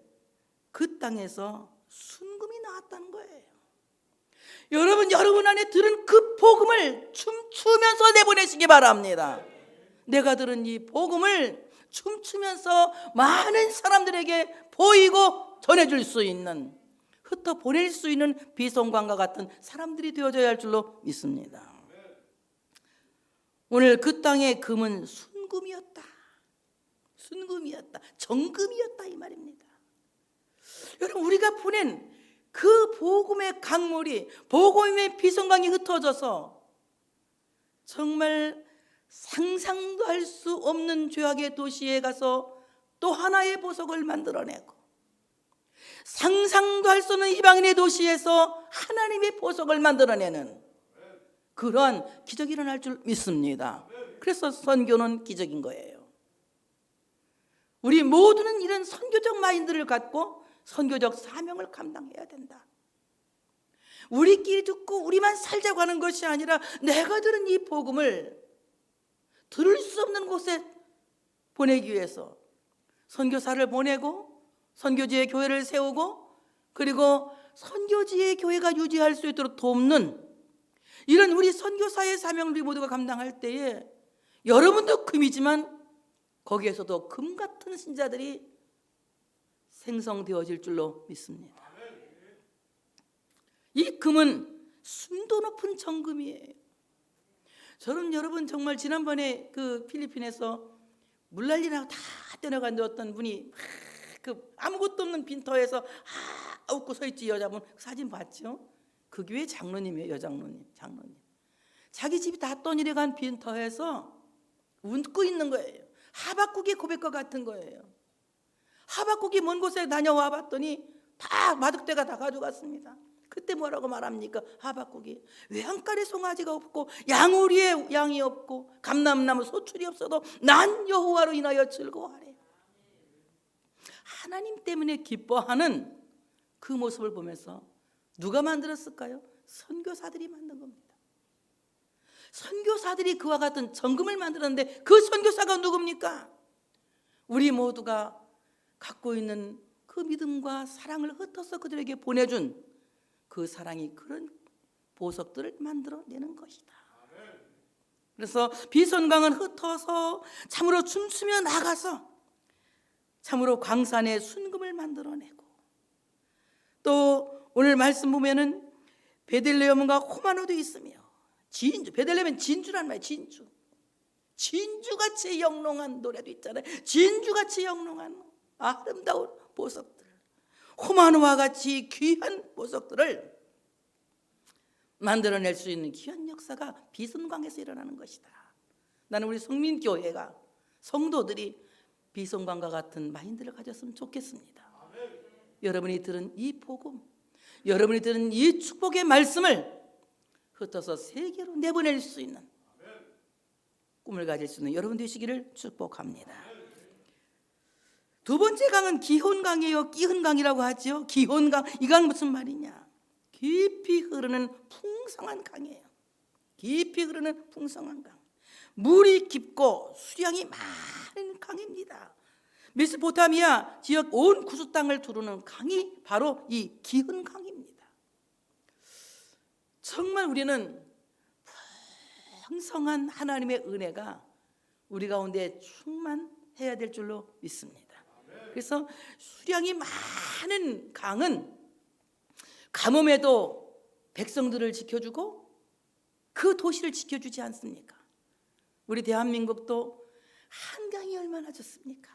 그 땅에서 순금이 나왔다는 거예요. 여러분 안에 들은 그 복음을 춤추면서 내보내시기 바랍니다. 내가 들은 이 복음을 춤추면서 많은 사람들에게 보이고 전해줄 수 있는, 흩어 보낼 수 있는 비손강과 같은 사람들이 되어져야 할 줄로 믿습니다. 오늘 그 땅의 금은 순금이었다, 정금이었다 이 말입니다. 여러분, 우리가 보낸 그 복음의 강물이, 복음의 비손강이 흩어져서 정말 상상도 할 수 없는 죄악의 도시에 가서 또 하나의 보석을 만들어내고, 상상도 할 수 없는 이방인의 도시에서 하나님의 보석을 만들어내는 그러한 기적이 일어날 줄 믿습니다. 그래서 선교는 기적인 거예요. 우리 모두는 이런 선교적 마인드를 갖고 선교적 사명을 감당해야 된다. 우리끼리 듣고 우리만 살자고 하는 것이 아니라 내가 들은 이 복음을 들을 수 없는 곳에 보내기 위해서 선교사를 보내고 선교지의 교회를 세우고 그리고 선교지의 교회가 유지할 수 있도록 돕는 이런 우리 선교사의 사명을 우리 모두가 감당할 때에 여러분도 금이지만 거기에서도 금 같은 신자들이 생성되어질 줄로 믿습니다. 이 금은 순도 높은 정금이에요. 저는 여러분 정말 지난번에 그 필리핀에서 물난리나고 다 떠나간 어떤 분이 그 아무것도 없는 빈터에서 웃고 서 있지, 여자분 사진 봤죠? 그 교회 장로님이에요. 여장로님, 장로님. 자기 집이 다 떠내려간 빈터에서 웃고 있는 거예요. 하박국의 고백과 같은 거예요. 하박국이 먼 곳에 다녀와 봤더니 다 마득대가 다 가져갔습니다. 그때 뭐라고 말합니까? 하박국이 외양간에 송아지가 없고 양우리에 양이 없고 감람나무 소출이 없어도 난 여호와로 인하여 즐거워하래. 하나님 때문에 기뻐하는 그 모습을 보면서 누가 만들었을까요? 선교사들이 만든 겁니다. 선교사들이 그와 같은 정금을 만들었는데 그 선교사가 누굽니까? 우리 모두가 갖고 있는 그 믿음과 사랑을 흩어서 그들에게 보내준 그 사랑이 그런 보석들을 만들어내는 것이다. 그래서 비손강은 흩어서 참으로 춤추며 나가서 참으로 광산에 순금을 만들어내고, 또 오늘 말씀 보면은 베들레헴과 호마노도 있으며 진주, 베들레헴은 진주란 말이에요. 진주같이 영롱한 노래도 있잖아요. 진주같이 영롱한 아름다운 보석들, 호마노와 같이 귀한 보석들을 만들어낼 수 있는 귀한 역사가 비손강에서 일어나는 것이다. 나는 우리 성민교회가, 성도들이 비손강과 같은 마인드를 가졌으면 좋겠습니다. 여러분이 들은 이 복음, 여러분이 들은 이 축복의 말씀을 흩어서 세계로 내보낼 수 있는 꿈을 가질 수 있는 여러분 되시기를 축복합니다. 두 번째 강은 기혼강이에요. 끼흔강이라고 하죠. 기혼강, 이 강 무슨 말이냐? 깊이 흐르는 풍성한 강이에요. 깊이 흐르는 풍성한 강, 물이 깊고 수량이 많은 강입니다. 메소포타미아 지역 온 구수 땅을 두르는 강이 바로 이 기흔강입니다. 정말 우리는 풍성한 하나님의 은혜가 우리 가운데 충만해야 될 줄로 믿습니다. 그래서 수량이 많은 강은 가뭄에도 백성들을 지켜주고 그 도시를 지켜주지 않습니까? 우리 대한민국도 한강이 얼마나 좋습니까?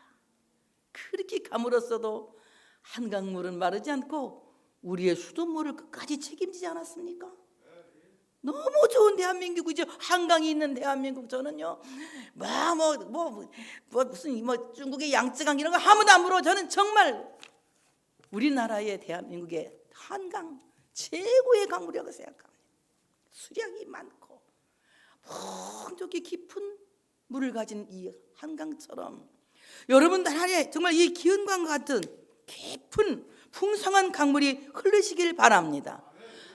그렇게 가물었어도 한강물은 마르지 않고 우리의 수돗물을 끝까지 책임지지 않았습니까? 너무 좋은 대한민국이죠. 한강이 있는 대한민국. 저는요, 무슨 중국의 양쯔강 이런 거 아무도 안 물어. 저는 정말 우리나라의 대한민국의 한강 최고의 강물이라고 생각합니다. 수량이 많고 풍족히 깊은 물을 가진 이 한강처럼 여러분 안에 정말 이 기은강과 같은 깊은 풍성한 강물이 흐르시길 바랍니다.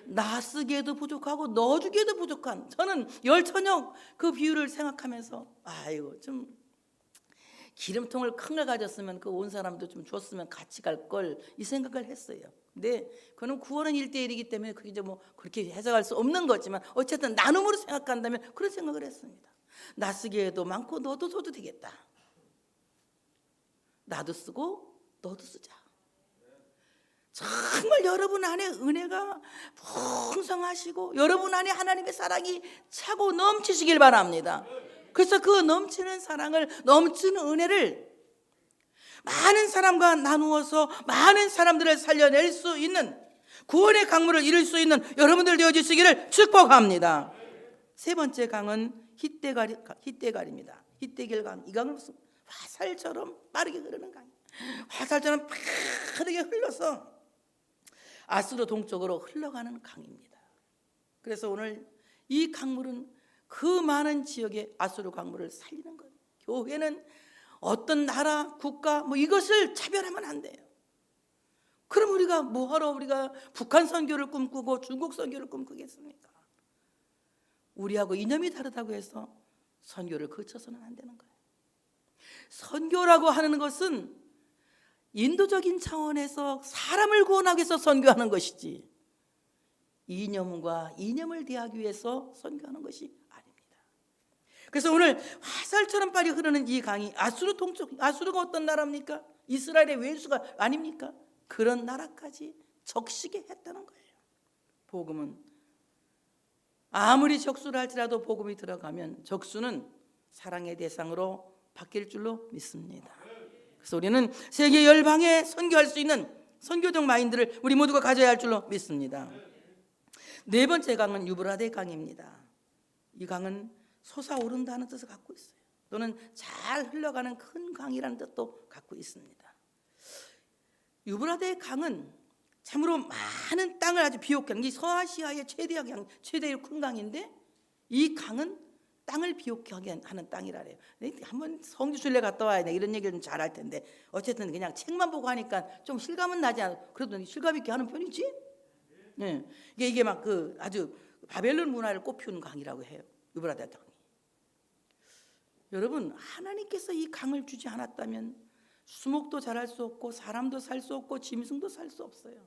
나쓰기에도 부족하고 넣어주기에도 부족한, 저는 열천역 그 비유를 생각하면서 아이고 좀 기름통을 큰 걸 가졌으면 그 온 사람도 좀 줬으면 같이 갈 걸, 이 생각을 했어요. 근데 그는 구원은 1대1이기 때문에 그게 이제 뭐 그렇게 해석할 수 없는 거지만 어쨌든 나눔으로 생각한다면 그런 생각을 했습니다. 나쓰기에도 많고 너도 줘도 되겠다. 나도 쓰고 너도 쓰자. 정말 여러분 안에 은혜가 풍성하시고 여러분 안에 하나님의 사랑이 차고 넘치시길 바랍니다. 그래서 그 넘치는 사랑을, 넘치는 은혜를 많은 사람과 나누어서 많은 사람들을 살려낼 수 있는, 구원의 강물을 이룰 수 있는 여러분들 되어주시기를 축복합니다. 세 번째 강은 히데갈입니다. 히데갈 강. 이 강은 무슨 화살처럼 빠르게 흐르는 강이에요. 화살처럼 빠르게 흘러서 아수르 동쪽으로 흘러가는 강입니다. 그래서 오늘 이 강물은 그 많은 지역의 아수르 강물을 살리는 거예요. 교회는 어떤 나라, 국가 이것을 차별하면 안 돼요. 그럼 우리가 뭐하러 우리가 북한 선교를 꿈꾸고 중국 선교를 꿈꾸겠습니까? 우리하고 이념이 다르다고 해서 선교를 거쳐서는 안 되는 거예요. 선교라고 하는 것은 인도적인 차원에서 사람을 구원하기 위해서 선교하는 것이지 이념과 이념을 대하기 위해서 선교하는 것이 아닙니다. 그래서 오늘 화살처럼 빨리 흐르는 이 강이 아수르 동쪽, 아수르가 어떤 나라입니까? 이스라엘의 외수가 아닙니까? 그런 나라까지 적시게 했다는 거예요. 복음은 아무리 적수를 할지라도 복음이 들어가면 적수는 사랑의 대상으로 바뀔 줄로 믿습니다. 그래서 우리는 세계 열방에 선교할 수 있는 선교적 마인드를 우리 모두가 가져야 할 줄로 믿습니다. 네 번째 강은 유브라데 강입니다. 이 강은 솟아오른다는 뜻을 갖고 있어요. 또는 잘 흘러가는 큰 강이라는 뜻도 갖고 있습니다. 유브라데 강은 참으로 많은 땅을 아주 비옥한, 이 서아시아의 최대의 큰 강인데 이 강은 땅을 비옥하게 하는 땅이라 그래요. 한번 성지순례 갔다 와야 돼. 이런 얘기를 좀 잘할 텐데 어쨌든 그냥 책만 보고 하니까 좀 실감은 나지 않아. 그래도 실감 있게 하는 편이지. 네. 이게 막 아주 바벨론 문화를 꽃피우는 강이라고 해요. 유브라데 강이. 여러분, 하나님께서 이 강을 주지 않았다면 수목도 자랄 수 없고 사람도 살 수 없고 짐승도 살 수 없어요.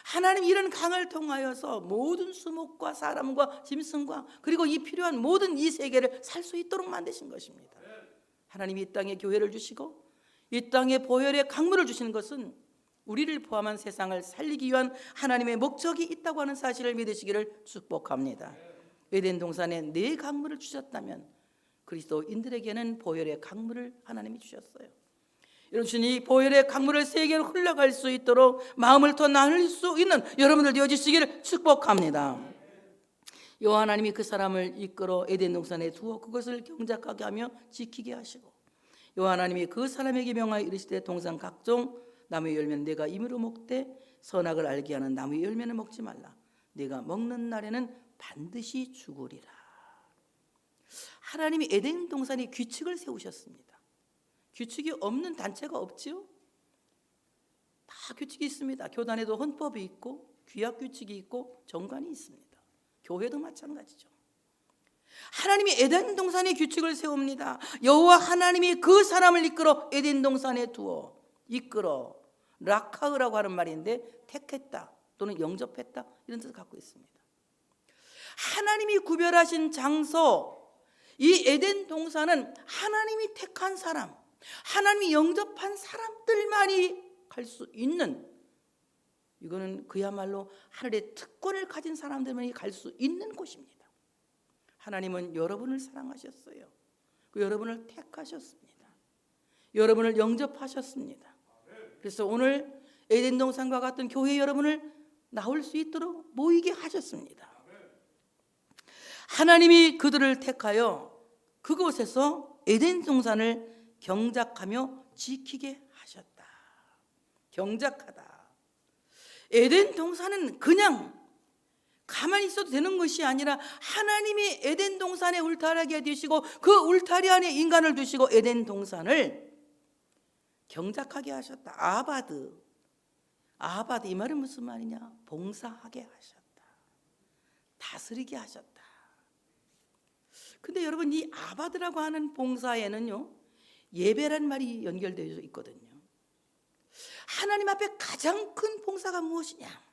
하나님 이런 강을 통하여서 모든 수목과 사람과 짐승과 그리고 이 필요한 모든 이 세계를 살 수 있도록 만드신 것입니다. 하나님이 이 땅에 교회를 주시고 이 땅에 보혈의 강물을 주시는 것은 우리를 포함한 세상을 살리기 위한 하나님의 목적이 있다고 하는 사실을 믿으시기를 축복합니다. 에덴 동산에 네 강물을 주셨다면 그리스도인들에게는 보혈의 강물을 하나님이 주셨어요. 여러분, 이 보혈의 강물을 세계로 흘러갈 수 있도록 마음을 더 나눌 수 있는 여러분들 되어주시기를 축복합니다. 여호와 하나님이 그 사람을 이끌어 에덴 동산에 두어 그것을 경작하게 하며 지키게 하시고 여호와 하나님이 그 사람에게 명하여 이르시되 동산 각종 나무의 열매는 내가 임의로 먹되 선악을 알게 하는 나무의 열매는 먹지 말라. 내가 먹는 날에는 반드시 죽으리라. 하나님이 에덴 동산에 규칙을 세우셨습니다. 규칙이 없는 단체가 없지요? 다 규칙이 있습니다. 교단에도 헌법이 있고 규약 규칙이 있고 정관이 있습니다. 교회도 마찬가지죠. 하나님이 에덴 동산에 규칙을 세웁니다. 여호와 하나님이 그 사람을 이끌어 에덴 동산에 두어 이끌어 라카흐라고 하는 말인데 택했다 또는 영접했다 이런 뜻을 갖고 있습니다. 하나님이 구별하신 장소, 이 에덴 동산은 하나님이 택한 사람, 하나님이 영접한 사람들만이 갈 수 있는, 이거는 그야말로 하늘의 특권을 가진 사람들만이 갈 수 있는 곳입니다. 하나님은 여러분을 사랑하셨어요. 그 여러분을 택하셨습니다. 여러분을 영접하셨습니다. 그래서 오늘 에덴 동산과 같은 교회 여러분을 나올 수 있도록 모이게 하셨습니다. 하나님이 그들을 택하여 그곳에서 에덴 동산을 경작하며 지키게 하셨다. 경작하다. 에덴 동산은 그냥 가만히 있어도 되는 것이 아니라 하나님이 에덴 동산에 울타리하게 되시고 그 울타리 안에 인간을 두시고 에덴 동산을 경작하게 하셨다. 아바드 이 말은 무슨 말이냐? 봉사하게 하셨다. 다스리게 하셨다. 근데 여러분 이 아바드라고 하는 봉사에는요 예배란 말이 연결되어 있거든요. 하나님 앞에 가장 큰 봉사가 무엇이냐?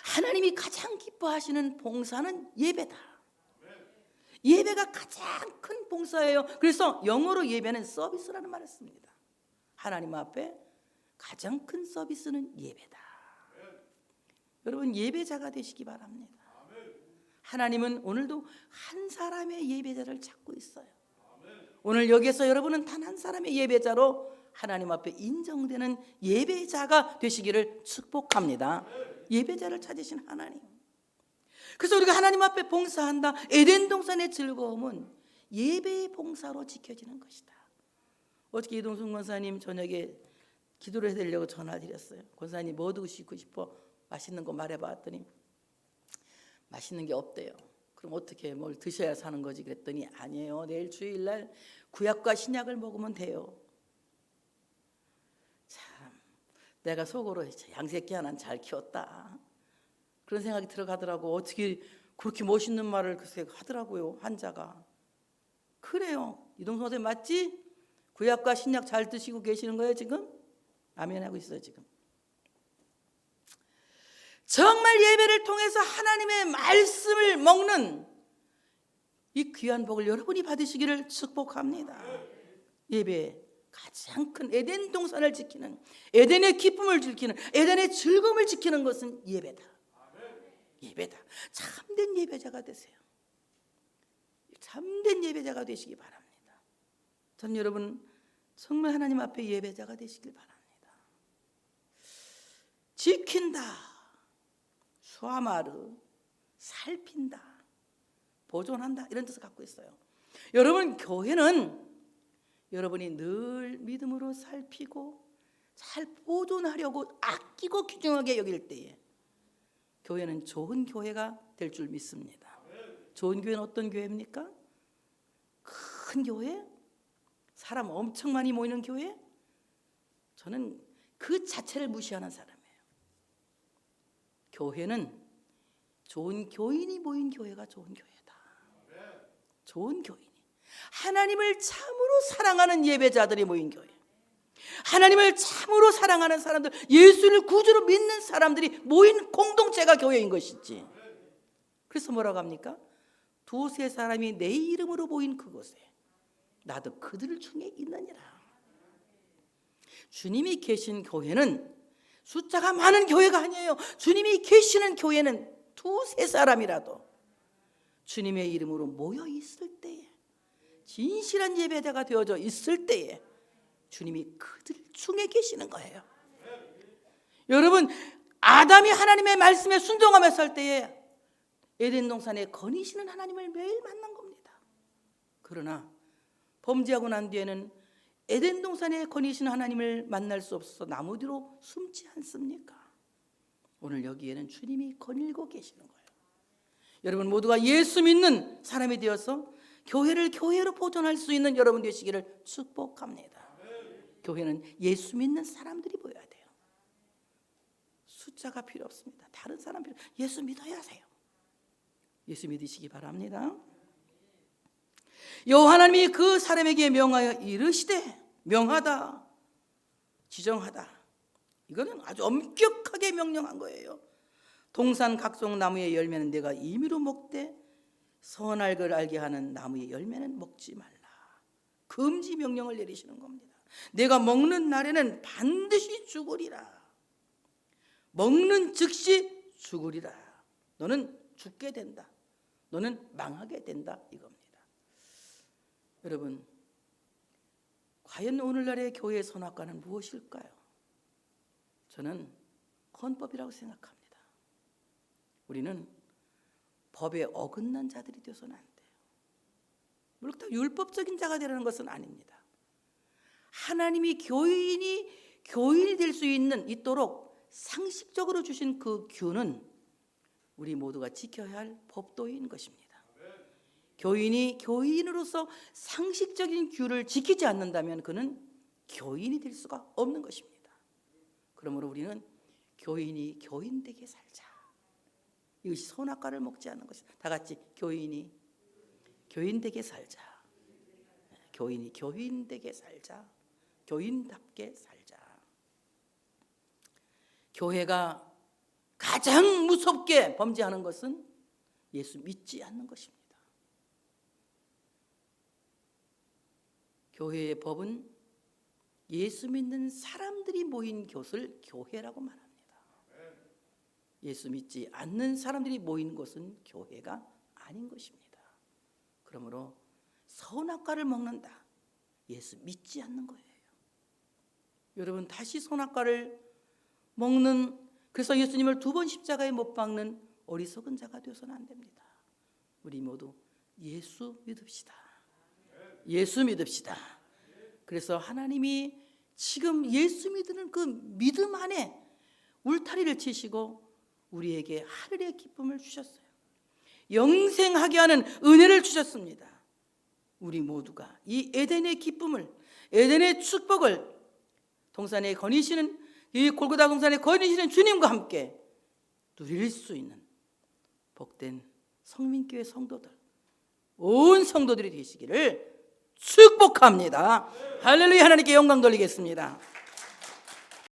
하나님이 가장 기뻐하시는 봉사는 예배다. 예배가 가장 큰 봉사예요. 그래서 영어로 예배는 서비스라는 말을 씁니다. 하나님 앞에 가장 큰 서비스는 예배다. 여러분 예배자가 되시기 바랍니다. 하나님은 오늘도 한 사람의 예배자를 찾고 있어요. 오늘 여기에서 여러분은 단 한 사람의 예배자로 하나님 앞에 인정되는 예배자가 되시기를 축복합니다. 예배자를 찾으신 하나님. 그래서 우리가 하나님 앞에 봉사한다. 에덴 동산의 즐거움은 예배의 봉사로 지켜지는 것이다. 어저께 이동순 권사님 저녁에 기도를 해드리려고 전화드렸어요. 권사님 뭐 드시고 싶어? 맛있는 거 말해봤더니 맛있는 게 없대요. 그럼 어떻게 뭘 드셔야 사는 거지? 그랬더니 아니에요. 내일 주일날 구약과 신약을 먹으면 돼요. 참 내가 속으로 양새끼 하나는 잘 키웠다 그런 생각이 들어가더라고. 어떻게 그렇게 멋있는 말을 글쎄 하더라고요. 환자가. 그래요. 이동순 선생님 맞지? 구약과 신약 잘 드시고 계시는 거예요 지금? 아멘 하고 있어요 지금. 정말 예배를 통해서 하나님의 말씀을 먹는 이 귀한 복을 여러분이 받으시기를 축복합니다. 예배 가장 큰 에덴 동산을 지키는, 에덴의 기쁨을 지키는, 에덴의 즐거움을 지키는 것은 예배다. 예배다. 참된 예배자가 되세요. 참된 예배자가 되시기 바랍니다. 전 여러분 정말 하나님 앞에 예배자가 되시길 바랍니다. 지킨다, 수아마르, 살핀다, 보존한다 이런 뜻을 갖고 있어요. 여러분 교회는 여러분이 늘 믿음으로 살피고 잘 보존하려고 아끼고 귀중하게 여길 때에 교회는 좋은 교회가 될 줄 믿습니다. 좋은 교회는 어떤 교회입니까? 큰 교회? 사람 엄청 많이 모이는 교회? 저는 그 자체를 무시하는 사람이에요. 교회는 좋은 교인이 모인 교회가 좋은 교회다. 좋은 교인이 하나님을 참으로 사랑하는 예배자들이 모인 교회, 하나님을 참으로 사랑하는 사람들, 예수를 구주로 믿는 사람들이 모인 공동체가 교회인 것이지. 그래서 뭐라고 합니까? 두세 사람이 내 이름으로 모인 그곳에 나도 그들 중에 있느니라. 주님이 계신 교회는 숫자가 많은 교회가 아니에요. 주님이 계시는 교회는 두세 사람이라도 주님의 이름으로 모여 있을 때에, 진실한 예배자가 되어져 있을 때에 주님이 그들 중에 계시는 거예요. 여러분 아담이 하나님의 말씀에 순종하며 살 때에 에덴 동산에 거니시는 하나님을 매일 만난 겁니다. 그러나 범죄하고 난 뒤에는 에덴 동산에 거니시는 하나님을 만날 수 없어서 나무 뒤로 숨지 않습니까? 오늘 여기에는 주님이 거닐고 계시는 거예요. 여러분 모두가 예수 믿는 사람이 되어서 교회를 교회로 보존할 수 있는 여러분 되시기를 축복합니다. 교회는 예수 믿는 사람들이 모여야 돼요. 숫자가 필요 없습니다. 다른 사람 필요, 예수 믿어야 하세요. 예수 믿으시기 바랍니다. 여호와 하나님이 그 사람에게 명하여 이르시되, 명하다, 지정하다, 이거는 아주 엄격하게 명령한 거예요. 동산 각종 나무의 열매는 내가 임의로 먹되 선할 걸 알게 하는 나무의 열매는 먹지 말라. 금지 명령을 내리시는 겁니다. 내가 먹는 날에는 반드시 죽으리라. 먹는 즉시 죽으리라. 너는 죽게 된다. 너는 망하게 된다 이겁니다. 여러분, 과연 오늘날의 교회의 선악과는 무엇일까요? 저는 헌법이라고 생각합니다. 우리는 법에 어긋난 자들이 되어서는 안 돼요. 물론 다 율법적인 자가 되라는 것은 아닙니다. 하나님이 교인이 될 수 있도록 상식적으로 주신 그 규는 우리 모두가 지켜야 할 법도인 것입니다. 교인이 교인으로서 상식적인 규를 지키지 않는다면 그는 교인이 될 수가 없는 것입니다. 그러므로 우리는 교인이 교인되게 살자. 이것이 선악과를 먹지 않는 것이다. 다 같이 교인이 교인되게 살자. 교인이 교인되게 살자. 교인답게 살자. 교회가 가장 무섭게 범죄하는 것은 예수 믿지 않는 것입니다. 교회의 법은 예수 믿는 사람들이 모인 곳을 교회라고 말합니다. 예수 믿지 않는 사람들이 모인 곳은 교회가 아닌 것입니다. 그러므로 선악과를 먹는다. 예수 믿지 않는 거예요. 여러분, 다시 선악과를 먹는, 그래서 예수님을 2번 십자가에 못 박는 어리석은 자가 되어서는 안 됩니다. 우리 모두 예수 믿읍시다. 예수 믿읍시다. 그래서 하나님이 지금 예수 믿는 그 믿음 안에 울타리를 치시고 우리에게 하늘의 기쁨을 주셨어요. 영생하게 하는 은혜를 주셨습니다. 우리 모두가 이 에덴의 기쁨을, 에덴의 축복을 동산에 거니시는, 이 골고다 동산에 거니시는 주님과 함께 누릴 수 있는 복된 성민교회 성도들, 온 성도들이 되시기를 축복합니다. 할렐루야. 하나님께 영광 돌리겠습니다.